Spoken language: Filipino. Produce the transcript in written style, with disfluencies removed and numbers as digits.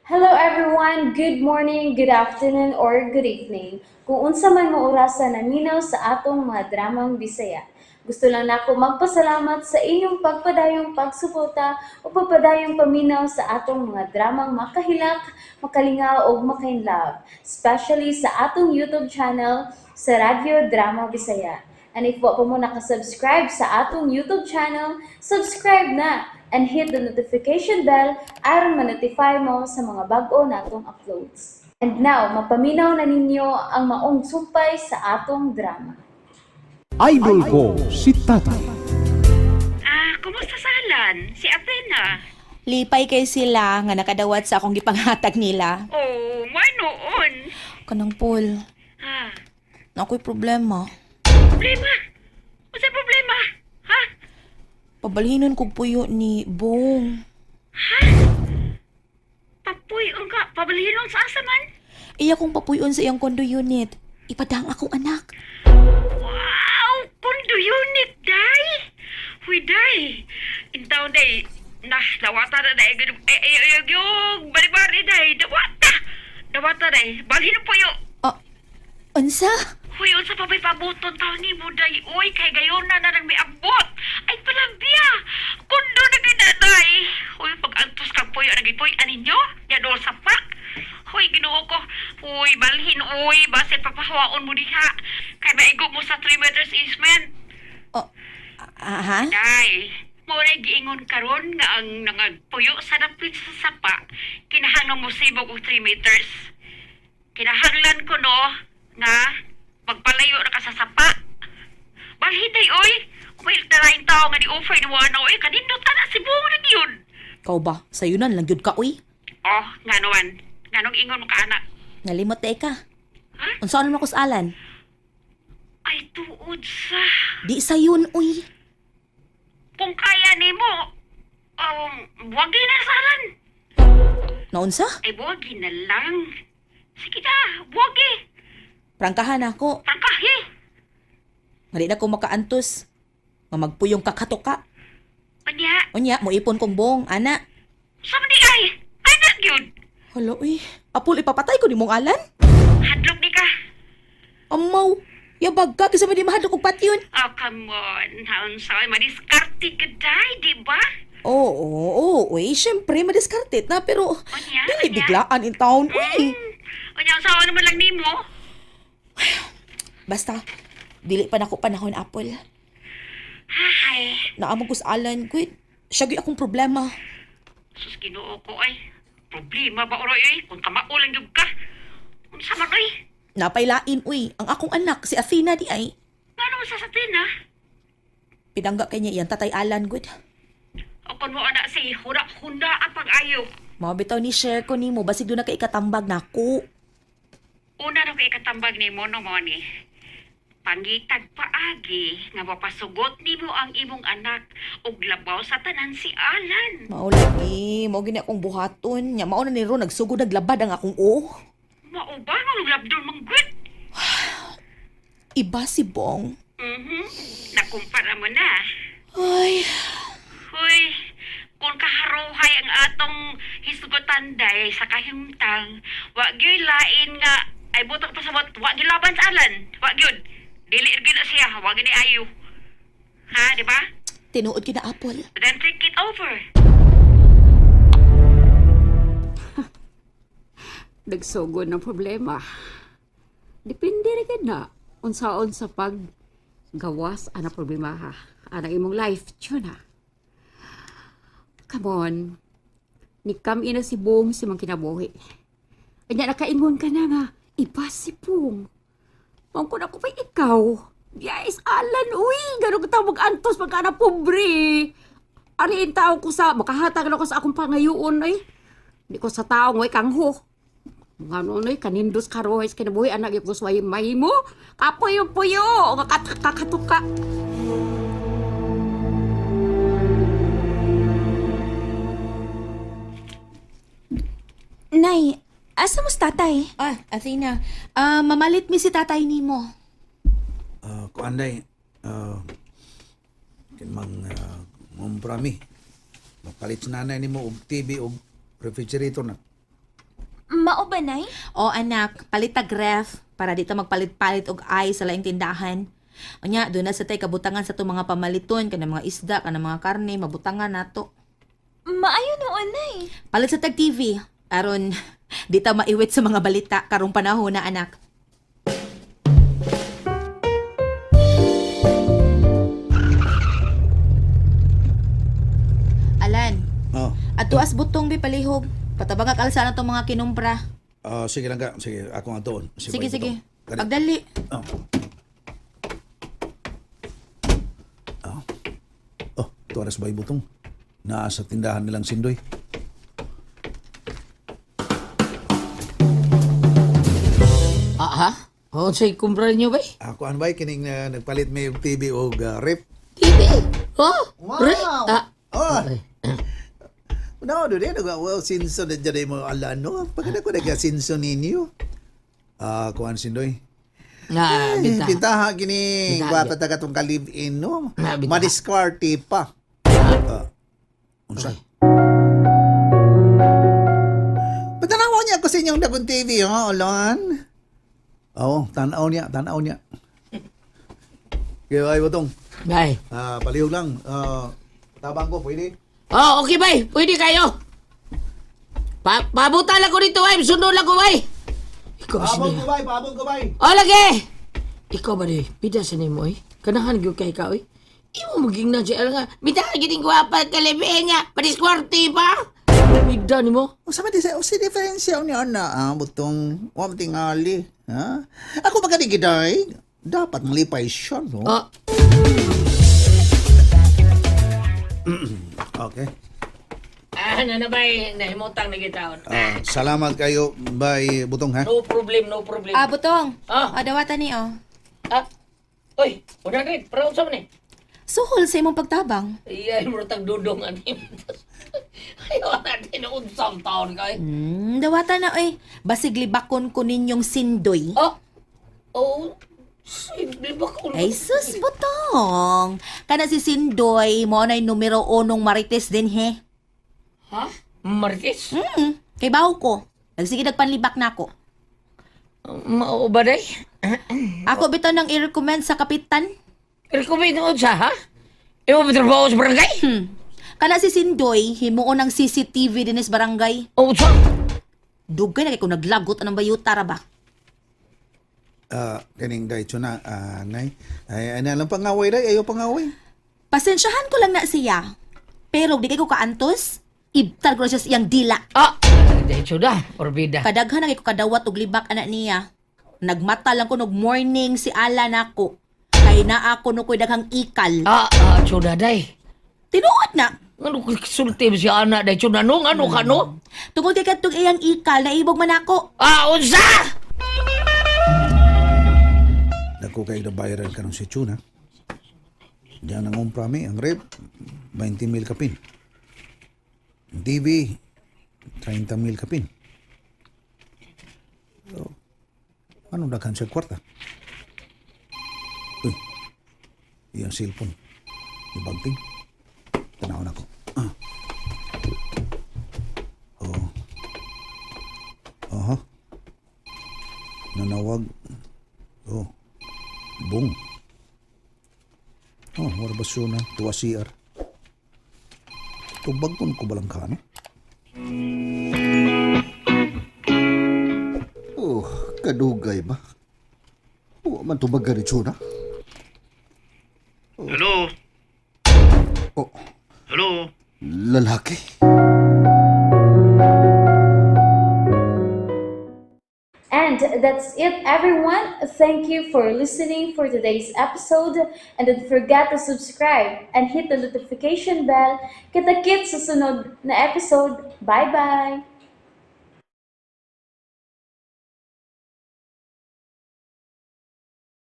Hello everyone, good morning, good afternoon, or good evening. Kung unsa man mo orasan naminaw sa atong mga dramang Bisaya. Gusto lang nako magpasalamat sa inyong pagpadayong pagsuporta o pagpadayong paminaw sa atong mga dramang makahilak, makalingaw o makainlove, especially sa atong YouTube channel sa Radyo Drama Bisaya. And if wa pa mo nakasubscribe sa atong YouTube channel, subscribe na and hit the notification bell aron ma-notify mo sa mga bag-o natong uploads. And now, mapaminaw na ninyo ang maong sumpay sa atong drama. Idol ko si Tatay. Kumusta sa Alan? Si Athena? Lipay kay sila nga nakadawat sa akong gipanghatag nila. Oh, noon. Kanang Paul, Ha? na ako'y problema. Problema? Masa problema? Ha? Pabalhinon kog puyo ni Bong. Papuy, ka. Pabalinon sa asa man? Iya kong papuyon sa iyang condo unit. Ipadang akong anak. Wow! Condo unit, day! Huy, day! Intaw, day. Dawata na, day. Yung bari-bari, day. Dawata, day. Balhin po yung... Unsa? Huy, unsa pa ba'y pabuton taon ni mo, day? Uy, kay gayon na nang may abot. Ay, palambia! Kundo na ginaday! Huy, pag-antos kang puyo, nagipoy, aninyo? Yadol sa pak! Huy, ginoo ko. Huy, balhin, uy, basit papahawaon mo diha. Kay maigo mo sa 3 meters easement. Ha? Day, mo na giingon karon nga ang nangagpuyo sa dapit sa sapa, kinahanglan mo sibog og 3 meters. Kinahanglan ko no, nga magpalayo na ka sa sapa. Balhiday, oy! May taraing tao nga di-offer ni Wano, oy, kanindot na si Buong na yun. Kau ba? Sayunan lang yun ka, uy. Oh, nga naman. Nga nung ingon mo ka, anak. Nalimot na ka. Ha? Unsa naman ko sa Alan? Ay, tuod sa... Di sayun, uy. Kung kaya ni mo, buwagi na salan. Naunsa? Ay, buwagi na lang. Sige na, buwagi. Prangkahan ako. Pangkahi. Nga di na ko makaantos. Nga magpuyong kakato ka. Panya, Unya, mo ipon kong Bong, ana. sa di ay. Anak yun. Hala, uy. Apol, ipapatay ko ni mong Alan. Hadlok ni ka. Amaw. Yabag ka kasi di mahadlok kong patyon. Oh, come on. Haon sa madiskarte ka day, di ba? Oo, uy. Siyempre, madiskartet na. Pero, Unya, dili unya. biglaan in town, uy. Unya, ang sawa naman lang ni mo. Basta, dili pa nako panahon, Apple. Ay, Naamog ko sa Alan, quit. Siya gyud akong problema. sus ginoo ko ay. Problema ba oroy ay? Kung kamaulang yung ka. Kung sa man ay. Napailain, uy. Ang akong anak, si Athena di ay. Nga naman sa satin ha? Pinangga kay niya yan, tatay Alan, good. O kung mo anak si hunda ang pag-ayo. Mga bitaw ni share ko ni mo, basig doon na kay ikatambag na ako. Una na kay katambag ni mo no mo ni. Pangitag paagi nga mapasugot nimo ang imong anak ug labaw sa tanan si Alan. Maulagi, mo gini akong buhaton. Nya, mauna ni Ron, nagsugod naglabad ang akong Mao ba nga labdol manggwit? Iba si Bong. Nakumpara mo na. Ay, Hoy, kung kaharuhay ang atong hisgutan day sa kahimtang, wa gyud lain nga ay butang pasabot, wa gyud laban sa Alan. Wa gyud. Dili gyud na siya, wa gyud ni ayo. Ha, di ba? tinuod kita Apple. Then think it over. Nagsugod ng problema. Depende rin na unsaon sa pag gawas ana problema ha. Anang imong life, tiyuna. Come on. Nikam ina si Bong si mang kinabuhi. Anya nakaingon ka na nga, iba si Bong. Mangko na ko pa ikaw. Yes, Alan, uy, gano'n ka tawag antos pagka na pobre. Ariin tao ko sa, makahatag na ko sa akong pangayoon ay. Di ko sa tao ngoy kangho. Nga nonoy, kanindos karohes kinabuhi anak yung kusway mahimo. Kapuyo-puyo, kakatuka. Nay, asa mo si tatay? Athena, mamalit mi si tatay ni mo. Kuanday, kinmang mumprami. Mapalit sa nanay ni mo og TV og refrigerator na. Mao ba, Nay? O anak, palit tag ref para dito magpalit-palit og ay sa laing tindahan. Unya, doon na sa tay kabutangan sa itong mga pamaliton, kanang mga isda, kanang mga karne, mabutangan nato. Maayo noon, Nay. Palit sa tag TV, aron di ta maiwit sa mga balita karong panahon na anak. Alan, Oh. atuas butong bi palihog. Patabang ang alsa na itong mga kinumpra. Sige lang ka. Sige, ako nga doon. Sige, sige. Dali. Pagdali. Oh. Oh, ito aras ba butong? Naa sa tindahan nilang Sindoy. Ha? O, say, kumpra niyo ba? Ako an ba kining nagpalit may TV o rep? TV? Oh? Re? Oh. No, do din well sinso na dyan mo alano. Pagkada ko nagasinso ninyo. Kuan Sindoy. Nga, bita. Pintaha gini Bita, bata taga tong ka-live-in no. Ah, bita. Madiskarte pa. Unsa? Patanaw niya ko sa inyong dagong TV, ha, Olon? Oo, tanaw niya. Kaya ay butong. Bay. Palihog lang. Tabang ko, pwede? Oh, okay, bay. Pwede kayo. Pabuta lang ko dito, bay. Sundo lang ko, bay. Ikaw ba siya? Pabong ko, bay. Oh, lagi! Ikaw ba di? Pida sa nimo, eh. Kanahan gyud kay ka, eh. Imo maging na siya nga. Bita ka giting guwapa kalibin nga. Padiskwarte pa. Bigda ni mo. O sama di sa si diferensya ni ana butong wa tingali, ha? Ako ba kadi giday? Dapat malipay siya, no? Oh, Okay. ano na bay? Nahimutang na kita. Salamat kayo, bay butong, ha? No problem, no problem. Butong. Ah. Dawatan ni, oh. Oy, 100. Para sa man eh. Suhol sa imong pagtabang. Iya, murutang dudong anim. Ayaw natin na unsang taon ka eh. Dawatan na, oy. Basig libakon ko ninyong Sindoy. Oh, simple ba ko? Ay, sus, Butong. Kana si Sindoy, mo na'y numero 1 marites din, he. Ha? Martes? Kay baho ko. Nagsige nagpanlibak na ako. Mao ba day? Ako bitaw nang i-recommend sa kapitan. Recommend mo sa ha? Imo ba trabaho sa barangay? Kana si Sindoy, himuon ng CCTV din sa barangay. Oh, sa? Dugay na kay kung naglagot anong bayuta ra ba? Kaning dayto na, nay. Ay, ano lang pangaway day, ayo pangaway. Pasensyahan ko lang na siya. Pero di kay ko kaantos, ibtal ko na siya sa iyang dila. Dahil da, orbida. Kadaghan na kay ko kadawat og libak anak niya. Nagmata lang ko nog morning si Alan ako. Kay naa ako no koy daghang ikal. Chuda day. Tinuod na. Ano sulti si anak day chuda no? Ano ka no? Tungod kay kadtong iyang ikal naibog man ako. Unsa? Dako kay na bayaran ka ng si Chuna. Diyan ang umprami, ang rep, 20,000 kapin. Ang TV, 30,000 kapin. So, ano na sa kwarta? Uy, iyang cellphone. Ibagting. Tanawin ako. Aha. Nanawag. Bung. Wala ba siya na? Tuwa CR. Tubagton ko balang ka, no? Kadugay ba? Huwag man tubag ka rin na. Hello? Oh, Hello? lalaki. And that's it, everyone. Thank you for listening for today's episode. And don't forget to subscribe and hit the notification bell. Kita-kits sa sunod na episode. Bye-bye!